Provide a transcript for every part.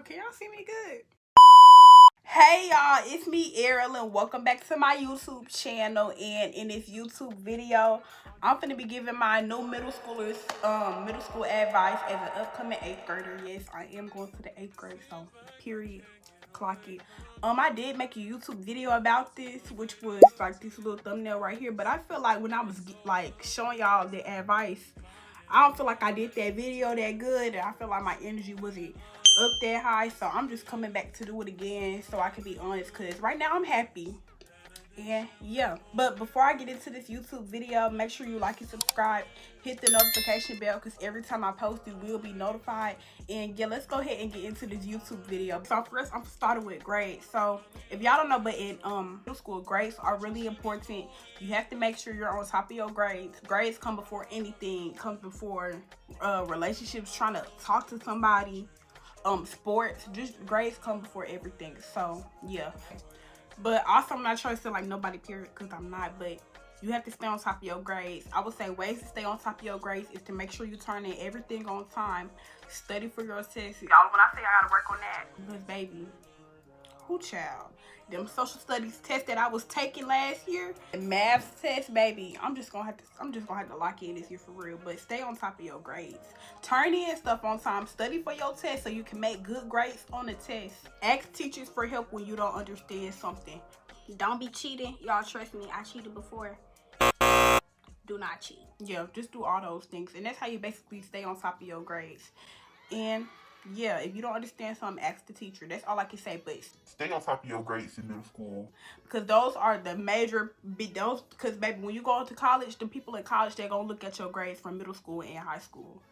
Can y'all see me good? Hey y'all, it's me Ariel and welcome back to my YouTube channel. And in this YouTube video, I'm finna be giving my new middle schoolers middle school advice as an upcoming 8th grader. Yes, I am going to the 8th grade, so period, clock it. I did make a YouTube video about this, which was like this little thumbnail right here, but I feel like when I was like showing y'all the advice, I don't feel like I did that video that good, and I feel like my energy wasn't up that high, so I'm just coming back to do it again so I can be honest, because right now I'm happy. And yeah, but before I get into this YouTube video, make sure you like and subscribe, hit the notification bell, because every time I post you will be notified. And yeah, let's go ahead and get into this YouTube video. So first, I'm starting with grades. So if y'all don't know, but in middle school, grades are really important. You have to make sure you're on top of your grades. Grades come before anything. Comes before relationships, trying to talk to somebody, sports. Just grades come before everything. So yeah. But also, I'm not trying to say like nobody period, because I'm not, but you have to stay on top of your grades. I would say ways to stay on top of your grades is to make sure you turn in everything on time. Study for your tests. Y'all, when I say I gotta work on that, because baby, who child? Them social studies tests that I was taking last year, and math test, baby, I'm just gonna have to lock in this year for real. But stay on top of your grades. Turn in stuff on time. Study for your test so you can make good grades on the test. Ask teachers for help when you don't understand something. Don't be cheating. Y'all, trust me, I cheated before. Do not cheat. Yeah, just do all those things, and that's how you basically stay on top of your grades. And yeah, if you don't understand something, ask the teacher. That's all I can say. But stay on top of your grades in middle school, because those are the major those. Because baby, when you go to college, the people in college, they're gonna look at your grades from middle school and high school.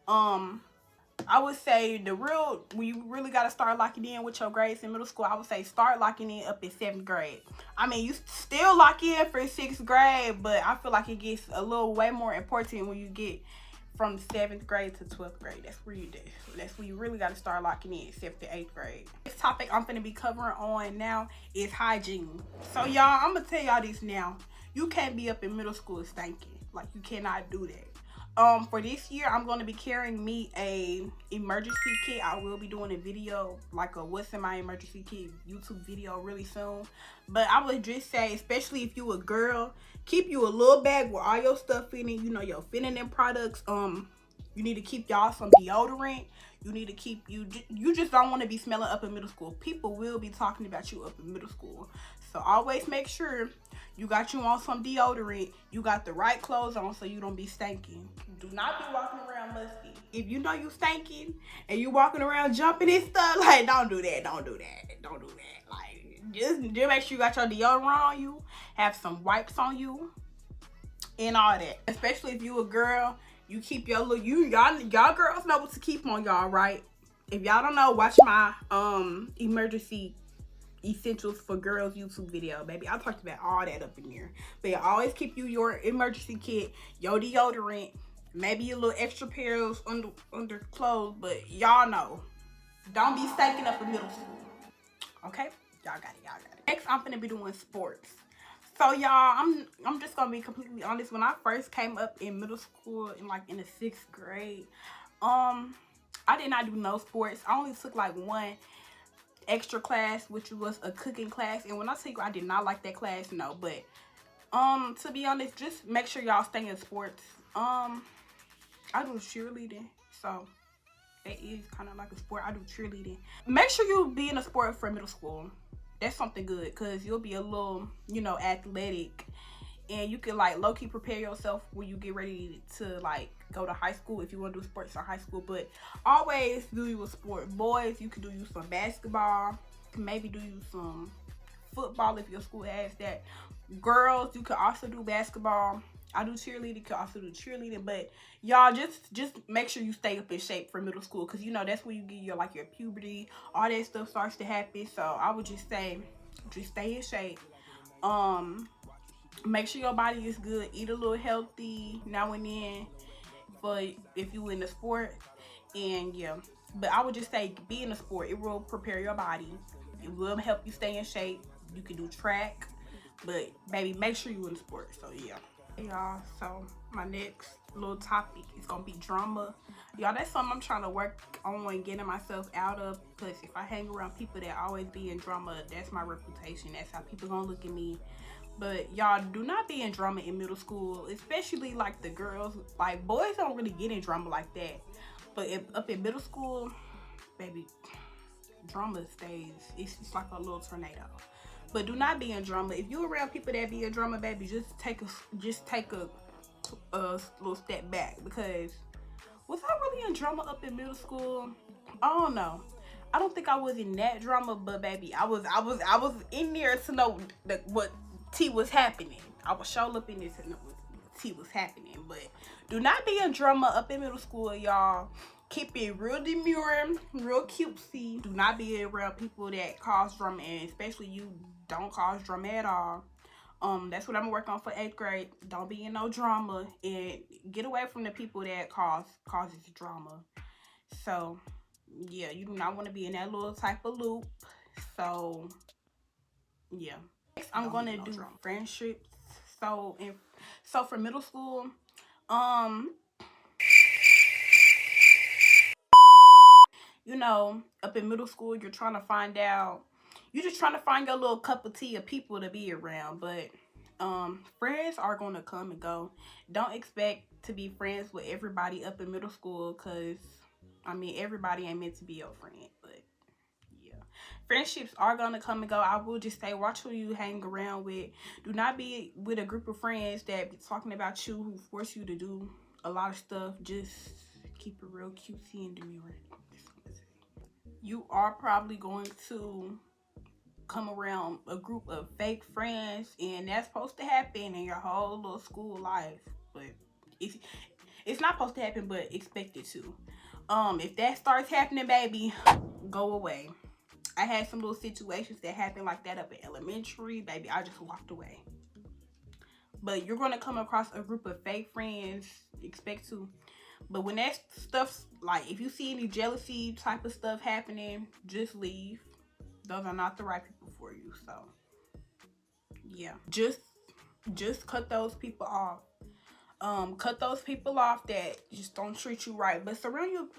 I would say when you really got to start locking in with your grades in middle school, I would say start locking in up in 7th grade. I mean, you still lock in for 6th grade, but I feel like it gets a little way more important when you get from 7th grade to 12th grade. That's where you really got to start locking in, 7th to 8th grade. This topic I'm going to be covering on now is hygiene. So y'all, I'm going to tell y'all this now. You can't be up in middle school stinking. Like, you cannot do that. For this year, I'm going to be carrying me a emergency kit. I will be doing a video, like a what's in my emergency kit YouTube video really soon. But I would just say, especially if you a girl, keep you a little bag with all your stuff in it. You know, your feminine products. You need to keep y'all some deodorant. You need to keep you just don't want to be smelling up in middle school. People will be talking about you up in middle school. So always make sure you got you on some deodorant. You got the right clothes on so you don't be stinking. Do not be walking around musty. If you know you stinking and you walking around jumping and stuff, like, don't do that. Don't do that. Don't do that. Like, just make sure you got your deodorant on you. Have some wipes on you and all that. Especially if you a girl, you keep your little, y'all girls know what to keep on y'all, right? If y'all don't know, watch my emergency essentials for girls YouTube video, baby. I talked about all that up in there. But yeah, always keep you your emergency kit, your deodorant, maybe a little extra pair of under clothes. But y'all know, don't be stinking up in middle school. Okay, y'all got it. Next, I'm gonna be doing sports. So y'all, I'm just gonna be completely honest. When I first came up in middle school, in the 6th grade, I did not do no sports. I only took like one extra class, which was a cooking class. And when I tell you I did not like that class, no. But to be honest, just make sure y'all stay in sports. I do cheerleading, so that is kind of like a sport. I do cheerleading. Make sure you be in a sport for middle school. That's something good, because you'll be a little, athletic, and you can like low-key prepare yourself when you get ready to like go to high school if you want to do sports in high school. But always do you a sport. Boys, you can do you some basketball, maybe do you some football if your school has that. Girls, you can also do basketball. I do cheerleading, you can also do cheerleading. But y'all, just make sure you stay up in shape for middle school, because that's when you get your puberty, all that stuff starts to happen. So I would just say, just stay in shape. Make sure your body is good. Eat a little healthy now and then, but if you in the sport. And yeah, but I would just say be in a sport. It will prepare your body. It will help you stay in shape. You can do track, but baby, make sure you in the sport. So yeah, y'all, so my next little topic is gonna be drama. Y'all, that's something I'm trying to work on getting myself out of, because if I hang around people that always be in drama, that's my reputation. That's how people gonna look at me. But y'all, do not be in drama in middle school, especially like the girls. Like, boys don't really get in drama like that, but up in middle school, baby, drama stays. It's just like a little tornado. But do not be in drama. If you around people that be in drama, baby, just take a little step back, because was I really in drama up in middle school? I don't know. I don't think I was in that drama, but baby, I was in there to know what tea was happening. I was show up in this to know what tea was happening. But do not be in drama up in middle school, y'all. Keep it real demure, real cutesy. Do not be around people that cause drama, and especially you don't cause drama at all. That's what I'm gonna work on for 8th grade. Don't be in no drama, and get away from the people that causes drama. So yeah, you do not want to be in that little type of loop. So yeah. Next, I'm gonna do friendships. So for middle school, you know, up in middle school, you're just trying to find your little cup of tea of people to be around. But friends are gonna come and go. Don't expect to be friends with everybody up in middle school, because I mean, everybody ain't meant to be your friend. But yeah, friendships are gonna come and go. I will just say, watch who you hang around with. Do not be with a group of friends that be talking about you, who force you to do a lot of stuff. Just keep it real cutesy and demure. You are probably going to come around a group of fake friends, and that's supposed to happen in your whole little school life. But it's not supposed to happen, but expect it to. If that starts happening, baby, go away. I had some little situations that happened like that up in elementary, baby. I just walked away. But you're gonna come across a group of fake friends. Expect to. But when that stuff's like, if you see any jealousy type of stuff happening, just leave. Those are not the right people for you. So yeah, just cut those people off. Cut those people off that just don't treat you right. But surround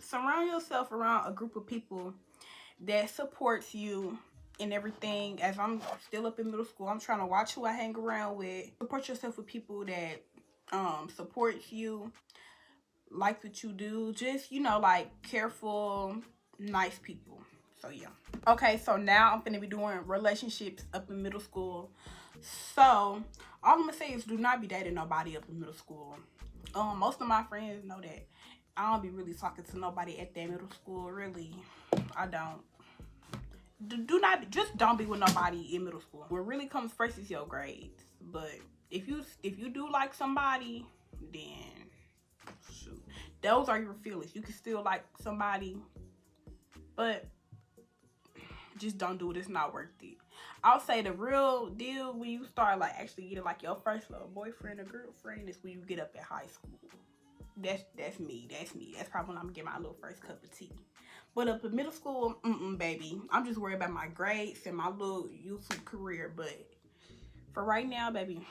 yourself around a group of people that supports you and everything. As I'm still up in middle school, I'm trying to watch who I hang around with. Support yourself with people that supports you, like what you do. Just, you know, like careful, nice people. So yeah. Okay, so now I'm gonna be doing relationships up in middle school. So all I'm gonna say is, do not be dating nobody up in middle school. Most of my friends know that I don't be really talking to nobody at that middle school. Really, I don't. Don't be with nobody in middle school. What really comes first is your grades. But if you do like somebody, then shoot, those are your feelings. You can still like somebody, but just don't do it. It's not worth it. I'll say the real deal, when you start like actually getting like your first little boyfriend or girlfriend, is when you get up at high school. That's me. That's probably when I'm getting my little first cup of tea. But up in middle school, baby, I'm just worried about my grades and my little YouTube career. But for right now, baby,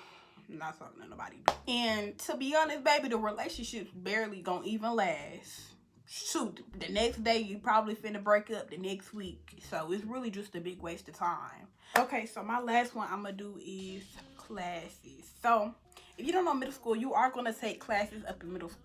I'm not talking to nobody. And to be honest, baby, the relationship's barely gonna even last. Shoot, the next day you probably finna break up the next week. So it's really just a big waste of time. Okay, so my last one I'm gonna do is classes. So if you don't know middle school, you are gonna take classes up in middle school.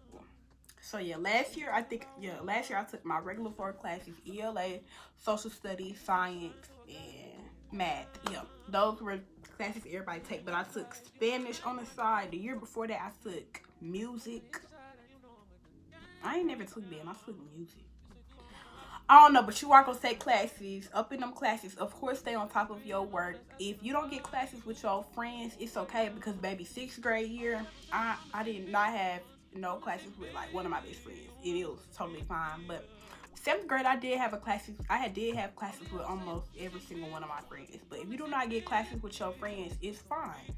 So yeah, last year I took my regular 4 classes: ELA, social studies, science, and math. Yeah, those were classes everybody take. But I took Spanish on the side. The year before that, I took music. I ain't never took them. I took music. I don't know, but you are gonna take classes. Up in them classes, of course, stay on top of your work. If you don't get classes with your friends, it's okay, because baby, 6th grade year, I did not have no classes with like one of my best friends. It was totally fine. But 7th grade, I did have classes with almost every single one of my friends. But if you do not get classes with your friends, it's fine.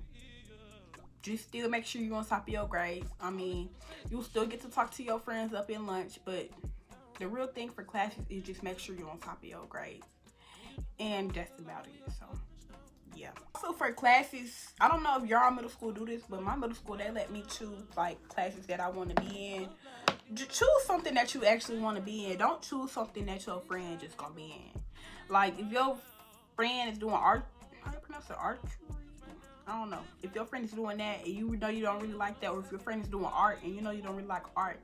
Just still make sure you're on top of your grades. I mean, you'll still get to talk to your friends up in lunch, but the real thing for classes is just make sure you're on top of your grades. And that's about it. So yeah. Also for classes, I don't know if y'all middle school do this, but my middle school, they let me choose like classes that I want to be in. Choose something that you actually want to be in. Don't choose something that your friend just gonna be in. Like if your friend is doing art, how do you pronounce it, art? I don't know. If your friend is doing that and you know you don't really like that, or if your friend is doing art and you know you don't really like art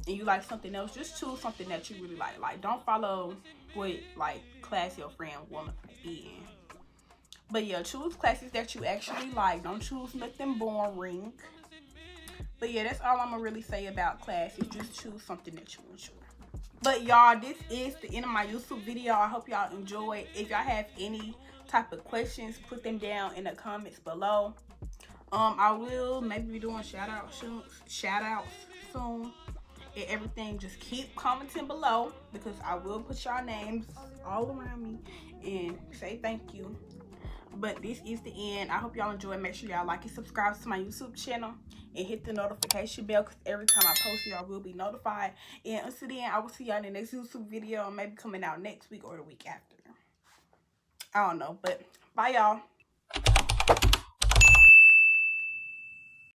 and you like something else, just choose something that you really like. Like don't follow what like class your friend wanna be in. But yeah, choose classes that you actually like. Don't choose nothing boring. But yeah, that's all I'm gonna really say about classes. Just choose something that you enjoy. But y'all, this is the end of my YouTube video. I hope y'all enjoyed. If y'all have any type of questions, put them down in the comments below. I will maybe be doing shout outs soon and everything. Just keep commenting below because I will put y'all names all around me and say thank you. But this is the end. I hope y'all enjoy. Make sure y'all like and subscribe to my YouTube channel and hit the notification bell because every time I post, y'all will be notified. And until then, I will see y'all in the next YouTube video, maybe coming out next week or the week after. I don't know, but bye y'all.